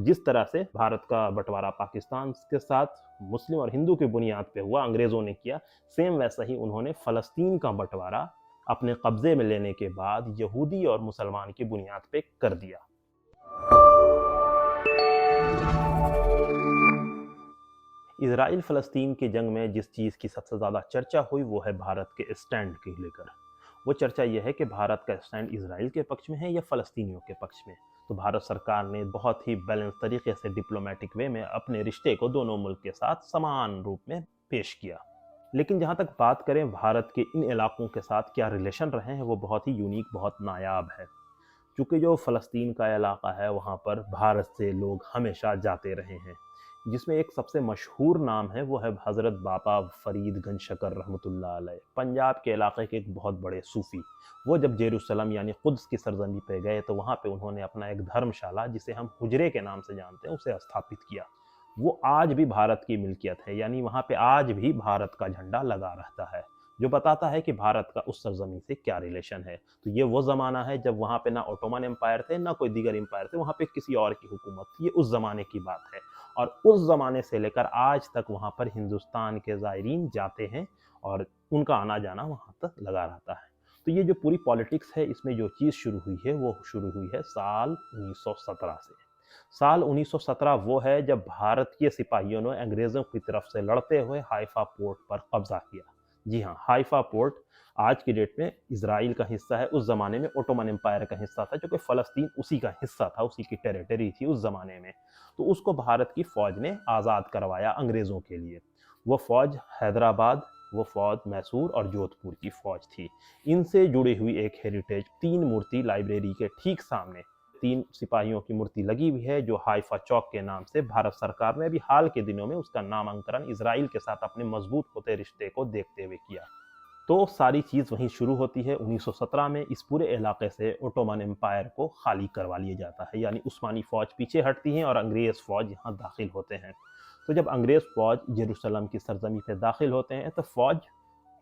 जिस तरह से भारत का बंटवारा पाकिस्तान के साथ मुस्लिम और हिंदू की बुनियाद पे हुआ, अंग्रेज़ों ने किया, सेम वैसा ही उन्होंने फ़लस्तीन का बंटवारा अपने कब्ज़े में लेने के बाद यहूदी और मुसलमान की बुनियाद पे कर दिया। इजराइल फ़लस्तीन की जंग में जिस चीज़ की सबसे ज़्यादा चर्चा हुई वो है भारत के स्टैंड के लेकर। वो चर्चा ये है कि भारत का स्टैंड इजराइल के पक्ष में है या फ़लस्तीनियों के पक्ष में। तो भारत सरकार ने बहुत ही बैलेंस तरीके से डिप्लोमेटिक वे में अपने रिश्ते को दोनों मुल्क के साथ समान रूप में पेश किया। लेकिन जहाँ तक बात करें भारत के इन इलाकों के साथ क्या रिलेशन रहे हैं, वो बहुत ही यूनिक, बहुत नायाब है। चूँकि जो फ़लस्तीन का इलाका है वहाँ पर भारत से लोग हमेशा जाते रहे हैं, जिसमें एक सबसे मशहूर नाम है वो है हज़रत बाबा फ़रीद गंज शकर रहमतुल्लाह अलैह, पंजाब के इलाके के एक बहुत बड़े सूफ़ी। वो जब जेरूसलम यानी कुद्स की सरज़मी पे गए तो वहाँ पे उन्होंने अपना एक धर्मशाला, जिसे हम हुजरे के नाम से जानते हैं, उसे स्थापित किया। वो आज भी भारत की मिल्कियत है, यानी वहाँ पे आज भी भारत का झंडा लगा रहता है, जो बताता है कि भारत का उस सरजमी से क्या रिलेशन है। तो ये वो ज़माना है जब वहाँ पे ना ओटोमन एम्पायर थे, ना कोई दीगर एम्पायर थे, वहाँ पे किसी और की हुकूमत थी। ये उस ज़माने की बात है और उस ज़माने से लेकर आज तक वहाँ पर हिंदुस्तान के ज़ायरीन जाते हैं और उनका आना-जाना वहाँ तक लगा रहता है। तो ये जो पूरी पॉलिटिक्स है, इसमें जो चीज़ शुरू हुई है, वो शुरू हुई है साल 1917 से। साल 1917 वो है जब भारत के सिपाहियों ने अंग्रेज़ों की तरफ से लड़ते हुए हाइफ़ा पोर्ट पर कब्ज़ा किया। जी हाँ, हाइफ़ा पोर्ट आज की डेट में इज़राइल का हिस्सा है, उस ज़माने में ओटोमन एम्पायर का हिस्सा था, जो कि फ़लस्तीन उसी का हिस्सा था, उसी की टेरिटरी थी उस ज़माने में। तो उसको भारत की फ़ौज ने आज़ाद करवाया अंग्रेज़ों के लिए। वो फ़ौज हैदराबाद, वो फ़ौज मैसूर और जोधपुर की फ़ौज थी। इनसे जुड़ी हुई एक हेरिटेज 3 मूर्ति लाइब्रेरी के ठीक सामने 3 सिपाहियों की मूर्ति लगी हुई है, जो हाइफ़ा चौक के नाम से भारत सरकार ने अभी हाल के दिनों में उसका नामांकन इज़राइल के साथ अपने मजबूत होते रिश्ते को देखते हुए किया। तो सारी चीज़ वहीं शुरू होती है 1917 में। इस पूरे इलाके से ओटोमन एम्पायर को खाली करवा लिया जाता है, यानी उस्मानी फ़ौज पीछे हटती है और अंग्रेज़ फ़ौज यहाँ दाखिल होते हैं। तो जब अंग्रेज़ फ़ौज यरूशलेम की सरजमी पे दाखिल होते हैं तो फ़ौज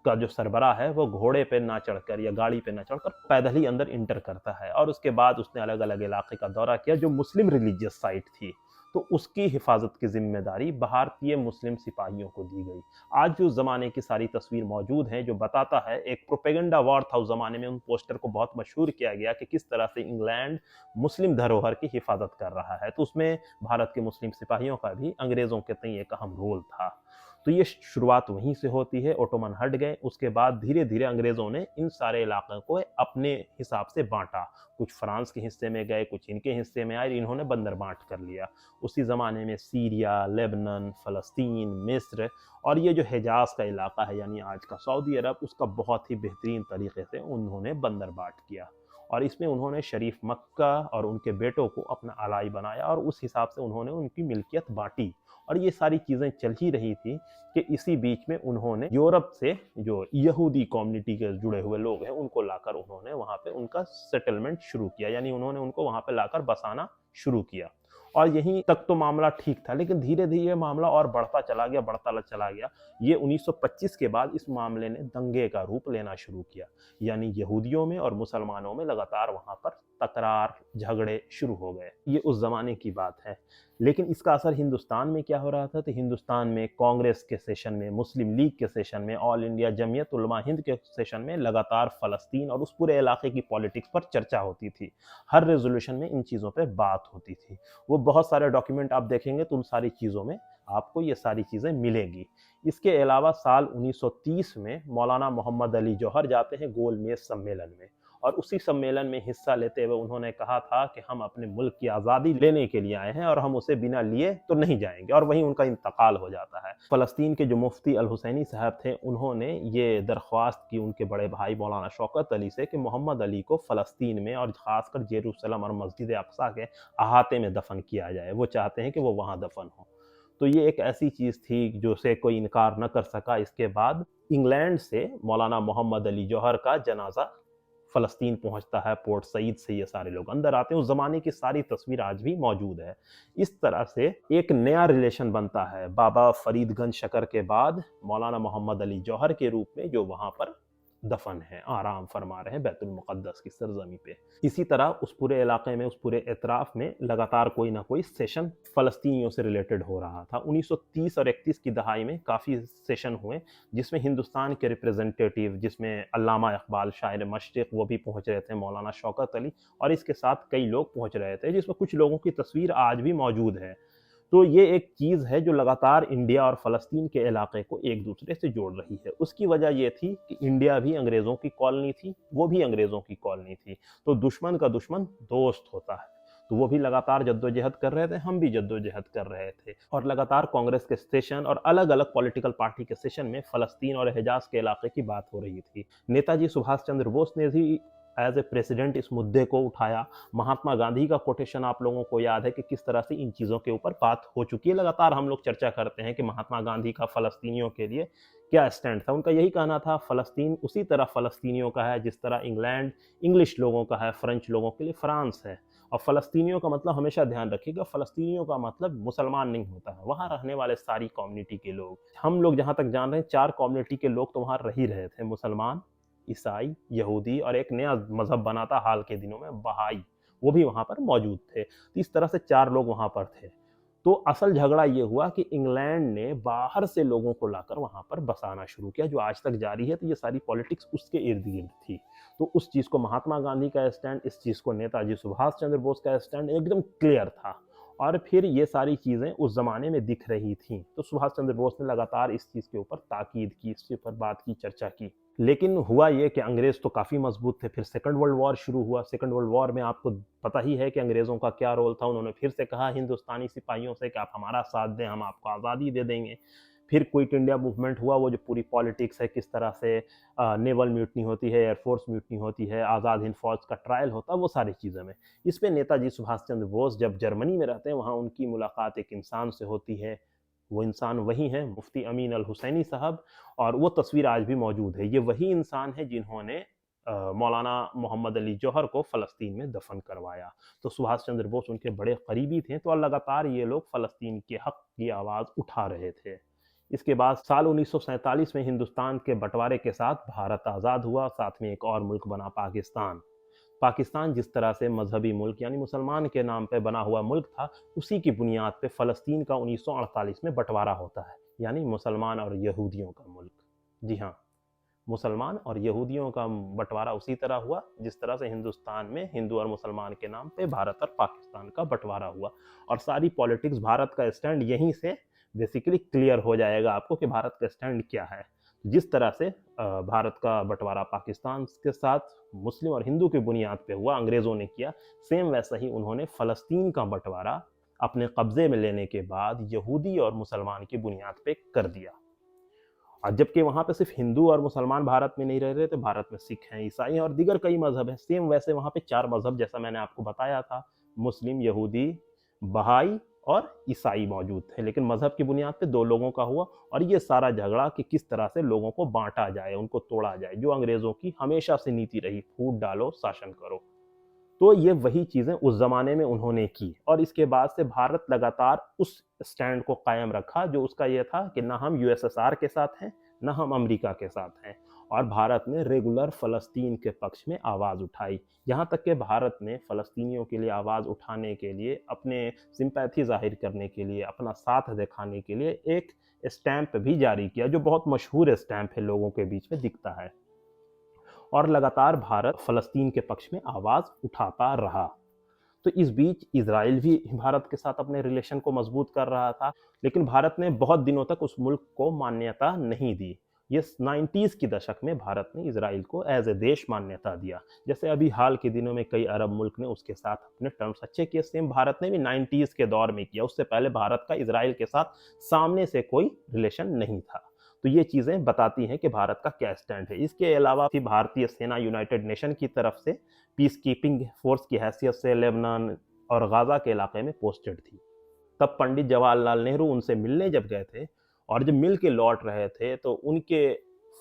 का जो सरबराह है वो घोड़े पे ना चढ़कर या गाड़ी पे ना चढ़कर पैदल ही अंदर इंटर करता है और उसके बाद उसने अलग अलग इलाके का दौरा किया जो मुस्लिम रिलीजियस साइट थी। तो उसकी हिफाजत की जिम्मेदारी भारतीय मुस्लिम सिपाहियों को दी गई। आज भी उस जमाने की सारी तस्वीर मौजूद है, जो बताता है, एक प्रोपेगेंडा वॉर था उस जमाने में, उन पोस्टर को बहुत मशहूर किया गया कि किस तरह से इंग्लैंड मुस्लिम धरोहर की हिफाजत कर रहा है। तो उसमें भारत के मुस्लिम सिपाहियों का भी अंग्रेजों के तय एक अहम रोल था। तो ये शुरुआत वहीं से होती है, ओटोमन हट गए, उसके बाद धीरे धीरे अंग्रेज़ों ने इन सारे इलाकों को अपने हिसाब से बांटा। कुछ फ्रांस के हिस्से में गए, कुछ इनके हिस्से में आए, इन्होंने बंदर बांट कर लिया। उसी ज़माने में सीरिया, लेबनान, फ़लस्तीन, मिस्र और ये जो हिजाज़ का इलाका है यानी आज का सऊदी अरब, उसका बहुत ही बेहतरीन तरीके से उन्होंने बंदर बांट किया और इसमें उन्होंने शरीफ मक्का और उनके बेटों को अपना अलाई बनाया और उस हिसाब से उन्होंने उनकी मिल्कियत बांटी। और ये सारी चीज़ें चल ही रही थी कि इसी बीच में उन्होंने यूरोप से जो यहूदी कम्युनिटी के जुड़े हुए लोग हैं उनको लाकर उन्होंने वहाँ पे उनका सेटलमेंट शुरू किया, यानी उन्होंने उनको वहाँ पे लाकर बसाना शुरू किया। और यहीं तक तो मामला ठीक था, लेकिन धीरे धीरे मामला और बढ़ता चला गया, बढ़ता चला गया। ये 1925 के बाद इस मामले ने दंगे का रूप लेना शुरू किया, यानी यहूदियों में और मुसलमानों में लगातार वहाँ पर तकरार, झगड़े शुरू हो गए। ये उस ज़माने की बात है। लेकिन इसका असर हिंदुस्तान में क्या हो रहा था? तो हिंदुस्तान में कांग्रेस के सेशन में, मुस्लिम लीग के सेशन में, ऑल इंडिया जमीयत उलमा हिंद के सेशन में लगातार फ़लस्तीन और उस पूरे इलाके की पॉलिटिक्स पर चर्चा होती थी। हर रेज़ोल्यूशन में इन चीज़ों पे बात होती थी। वो बहुत सारे डॉक्यूमेंट आप देखेंगे तो उन सारी चीज़ों में आपको ये सारी चीज़ें मिलेंगी। इसके अलावा साल 1930 में मौलाना मोहम्मद अली जौहर जाते हैं गोल मेज़ सम्मेलन में और उसी सम्मेलन में हिस्सा लेते हुए उन्होंने कहा था कि हम अपने मुल्क की आज़ादी लेने के लिए आए हैं और हम उसे बिना लिए तो नहीं जाएंगे, और वहीं उनका इंतकाल हो जाता है। फ़लस्तीन के जो मुफ्ती अल हुसैनी साहब थे, उन्होंने ये दरख्वास्त की उनके बड़े भाई मौलाना शौकत अली से कि मोहम्मद अली को फ़लस्तीन में और ख़ासकर जेरूसलम और मस्जिद अक़सा के अहाते में दफन किया जाए। वो चाहते हैं कि वो वहाँ दफन हो। तो ये एक ऐसी चीज़ थी जो से कोई इनकार न कर सका। इसके बाद इंग्लैंड से मौलाना मोहम्मद अली जौहर का जनाजा फ़लस्तीन पहुंचता है, पोर्ट सईद से ये सारे लोग अंदर आते हैं। उस ज़माने की सारी तस्वीर आज भी मौजूद है। इस तरह से एक नया रिलेशन बनता है बाबा फ़रीदगंज शकर के बाद मौलाना मोहम्मद अली जौहर के रूप में, जो वहाँ पर दफन हैं, आराम फरमा रहे हैं बैतुल मुक़द्दस की सरजमी पे। इसी तरह उस पूरे इलाके में, उस पूरे एतराफ़ में लगातार कोई ना कोई सेशन फ़लस्तीनियों से रिलेटेड हो रहा था। 1930 और 31 की दहाई में काफ़ी सेशन हुए, जिसमें हिंदुस्तान के रिप्रेजेंटेटिव, जिसमें अल्लामा इक़बाल शायर मशरिक़ वो भी पहुँच रहे थे, मौलाना शौकत अली, और इसके साथ कई लोग पहुँच रहे थे, जिसमें कुछ लोगों की तस्वीर आज भी मौजूद है। तो ये एक चीज़ है जो लगातार इंडिया और फ़लस्तीन के इलाके को एक दूसरे से जोड़ रही है। उसकी वजह ये थी कि इंडिया भी अंग्रेज़ों की कॉलोनी थी, वो भी अंग्रेज़ों की कॉलोनी थी। तो दुश्मन का दुश्मन दोस्त होता है। तो वो भी लगातार जद्दोजहद कर रहे थे, हम भी जद्दोजहद कर रहे थे, और लगातार कांग्रेस के सेशन और अलग-अलग पॉलिटिकल पार्टी के सेशन में फ़लस्तीन और हिजाज़ के इलाके की बात हो रही थी। नेताजी सुभाष चंद्र बोस ने भी एज़ ए प्रेसिडेंट इस मुद्दे को उठाया। महात्मा गांधी का कोटेशन आप लोगों को याद है कि किस तरह से इन चीज़ों के ऊपर बात हो चुकी है। लगातार हम लोग चर्चा करते हैं कि महात्मा गांधी का फ़लस्तीनियों के लिए क्या स्टैंड था। उनका यही कहना था, फ़लस्तीन उसी तरह फ़लस्तीनियों का है जिस तरह इंग्लैंड इंग्लिश लोगों का है, फ्रेंच लोगों के लिए फ्रांस है। और फ़लस्तीनियों का मतलब, हमेशा ध्यान रखिएगा, फ़लस्तीनियों का मतलब मुसलमान नहीं होता है, वहाँ रहने वाले सारी कम्युनिटी के लोग। हम लोग जहाँ तक जान रहे हैं 4 कम्युनिटी के लोग तो वहाँ रह ही रहे थे, मुसलमान, ईसाई, यहूदी, और एक नया मज़हब बना था हाल के दिनों में, बहाई, वो भी वहाँ पर मौजूद थे। तो इस तरह से 4 लोग वहाँ पर थे। तो असल झगड़ा ये हुआ कि इंग्लैंड ने बाहर से लोगों को लाकर वहाँ पर बसाना शुरू किया, जो आज तक जारी है। तो ये सारी पॉलिटिक्स उसके इर्द-गिर्द थी। तो उस चीज़ को महात्मा गांधी का स्टैंड, इस चीज़ को नेताजी सुभाष चंद्र बोस का स्टैंड एकदम क्लियर था। और फिर ये सारी चीज़ें उस ज़माने में दिख रही थीं। तो सुभाष चंद्र बोस ने लगातार इस चीज़ के ऊपर ताकीद की, इसके ऊपर बात की, चर्चा की। लेकिन हुआ ये कि अंग्रेज़ तो काफ़ी मजबूत थे। फिर सेकंड वर्ल्ड वॉर शुरू हुआ। सेकंड वर्ल्ड वॉर में आपको पता ही है कि अंग्रेज़ों का क्या रोल था। उन्होंने फिर से कहा हिंदुस्तानी सिपाहियों से कि आप हमारा साथ दें, हम आपको आज़ादी दे देंगे। फिर क्विट इंडिया मूवमेंट हुआ, वो जो पूरी पॉलिटिक्स है, किस तरह से नेवल म्यूटनी होती है, एयरफोर्स म्यूटनी होती है, आज़ाद हिंद फौज का ट्रायल होता है, वो सारी चीज़ें में। इसमें नेताजी सुभाष चंद्र बोस जब जर्मनी में रहते हैं, वहाँ उनकी मुलाकात एक इंसान से होती है। वो इंसान वही हैं, मुफ्ती अमीन अल हुसैनी साहब, और वो तस्वीर आज भी मौजूद है। ये वही इंसान है जिन्होंने मौलाना मोहम्मद अली जौहर को फ़लस्तीन में दफन करवाया। तो सुभाष चंद्र बोस उनके बड़े करीबी थे, तो लगातार ये लोग फ़लस्तीन के हक़ की आवाज़ उठा रहे थे। इसके बाद साल 1947 में हिंदुस्तान के बंटवारे के साथ भारत आज़ाद हुआ, साथ में एक और मुल्क बना पाकिस्तान। पाकिस्तान जिस तरह से मजहबी मुल्क यानी मुसलमान के नाम पे बना हुआ मुल्क था, उसी की बुनियाद पे फ़लस्तीन का 1948 में बंटवारा होता है, यानी मुसलमान और यहूदियों का मुल्क। जी हाँ, मुसलमान और यहूदियों का बंटवारा उसी तरह हुआ जिस तरह से हिंदुस्तान में हिंदू और मुसलमान के नाम पे भारत और पाकिस्तान का बंटवारा हुआ। और सारी पॉलिटिक्स, भारत का स्टैंड यहीं से बेसिकली क्लियर हो जाएगा आपको कि भारत का स्टैंड क्या है। जिस तरह से भारत का बंटवारा पाकिस्तान के साथ मुस्लिम और हिंदू की बुनियाद पे हुआ, अंग्रेज़ों ने किया, सेम वैसा ही उन्होंने फ़लस्तीन का बंटवारा अपने कब्ज़े में लेने के बाद यहूदी और मुसलमान की बुनियाद पे कर दिया। और जबकि वहाँ पे सिर्फ हिंदू और मुसलमान भारत में नहीं रह रहे थे, भारत में सिख हैं, ईसाई हैं और दीगर कई मज़हब हैं। सेम वैसे वहाँ पे 4 मज़हब, जैसा मैंने आपको बताया था, मुस्लिम, यहूदी, बहाई और ईसाई मौजूद थे। लेकिन मज़हब की बुनियाद पे 2 लोगों का हुआ, और ये सारा झगड़ा कि किस तरह से लोगों को बाँटा जाए, उनको तोड़ा जाए, जो अंग्रेज़ों की हमेशा से नीति रही, फूट डालो, शासन करो। तो ये वही चीज़ें उस ज़माने में उन्होंने की, और इसके बाद से भारत लगातार उस स्टैंड को कायम रखा जो उसका ये था कि ना हम यूएसएसआर के साथ हैं, ना हम अमेरिका के साथ हैं। और भारत ने रेगुलर फ़लस्तीन के पक्ष में आवाज़ उठाई। यहाँ तक कि भारत ने फ़लस्तीनियों के लिए आवाज़ उठाने के लिए, अपने सिंपैथी ज़ाहिर करने के लिए, अपना साथ दिखाने के लिए एक स्टैंप भी जारी किया, जो बहुत मशहूर स्टैंप है, लोगों के बीच में दिखता है। और लगातार भारत फ़लस्तीन के पक्ष में आवाज़ उठाता रहा। तो इस बीच इज़राइल भी भारत के साथ अपने रिलेशन को मजबूत कर रहा था, लेकिन भारत ने बहुत दिनों तक उस मुल्क को मान्यता नहीं दी। ये 90s की दशक में भारत ने इज़राइल को एज़ ए देश मान्यता दिया। जैसे अभी हाल के दिनों में कई अरब मुल्क ने उसके साथ अपने टर्म्स अच्छे किए, सेम भारत ने भी 90s के दौर में किया। उससे पहले भारत का इज़राइल के साथ सामने से कोई रिलेशन नहीं था। तो ये चीज़ें बताती हैं कि भारत का क्या स्टैंड है। इसके अलावा भी भारतीय सेना यूनाइटेड नेशन की तरफ से पीस कीपिंग फोर्स की हैसियत से लेबनान और गाज़ा के इलाके में पोस्टेड थी। तब पंडित जवाहरलाल नेहरू उनसे मिलने जब गए थे, और जब मिल के लौट रहे थे, तो उनके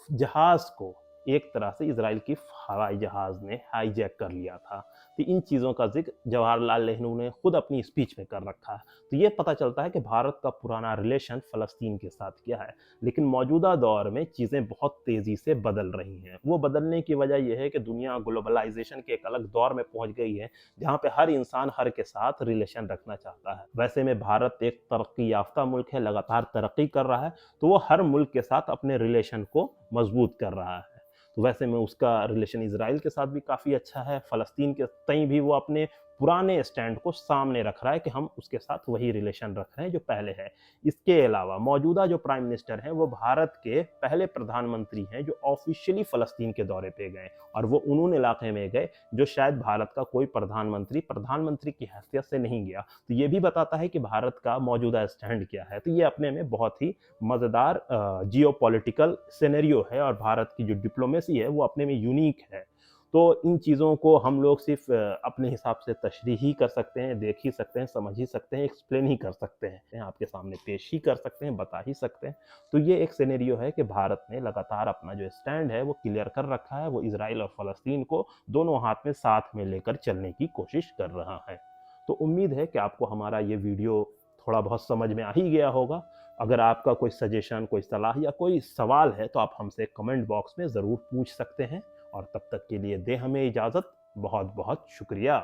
जहाज़ को एक तरह से इजराइल की हवाई जहाज़ ने हाईजैक कर लिया था। तो इन चीज़ों का जिक्र जवाहरलाल नेहरू ने खुद अपनी स्पीच में कर रखा है। तो ये पता चलता है कि भारत का पुराना रिलेशन फ़लस्तीन के साथ क्या है। लेकिन मौजूदा दौर में चीज़ें बहुत तेज़ी से बदल रही हैं। वो बदलने की वजह यह है कि दुनिया ग्लोबलाइजेशन के एक अलग दौर में पहुंच गई है, जहां पे हर इंसान हर के साथ रिलेशन रखना चाहता है। वैसे में भारत एक तरक्की याफ्ता मुल्क है, लगातार तरक्की कर रहा है, तो वो हर मुल्क के साथ अपने रिलेशन को मजबूत कर रहा है। तो वैसे में उसका रिलेशन इजराइल के साथ भी काफ़ी अच्छा है। फ़लस्तीन के तई भी वो अपने पुराने स्टैंड को सामने रख रहा है कि हम उसके साथ वही रिलेशन रख रहे हैं जो पहले है। इसके अलावा मौजूदा जो प्राइम मिनिस्टर हैं वो भारत के पहले प्रधानमंत्री हैं जो ऑफिशियली फ़लस्तीन के दौरे पे गए, और वो उन इलाके में गए जो शायद भारत का कोई प्रधानमंत्री की हैसियत से नहीं गया। तो ये भी बताता है कि भारत का मौजूदा स्टैंड क्या है। तो ये अपने में बहुत ही मज़ेदार जियोपॉलिटिकल सिनेरियो है, और भारत की जो डिप्लोमेसी है वो अपने में यूनिक है। तो इन चीज़ों को हम लोग सिर्फ अपने हिसाब से तशरीह ही कर सकते हैं, देख ही सकते हैं, समझ ही सकते हैं, एक्सप्लेन ही कर सकते हैं, आपके सामने पेश ही कर सकते हैं, बता ही सकते हैं। तो ये एक सिनेरियो है कि भारत ने लगातार अपना जो स्टैंड है वो क्लियर कर रखा है। वो इजराइल और फ़लस्तीन को दोनों हाथ में साथ में लेकर चलने की कोशिश कर रहा है। तो उम्मीद है कि आपको हमारा ये वीडियो थोड़ा बहुत समझ में आ ही गया होगा। अगर आपका कोई सजेशन, कोई सलाह या कोई सवाल है तो आप हमसे कमेंट बॉक्स में ज़रूर पूछ सकते हैं। और तब तक के लिए दें हमें इजाज़त। बहुत बहुत शुक्रिया।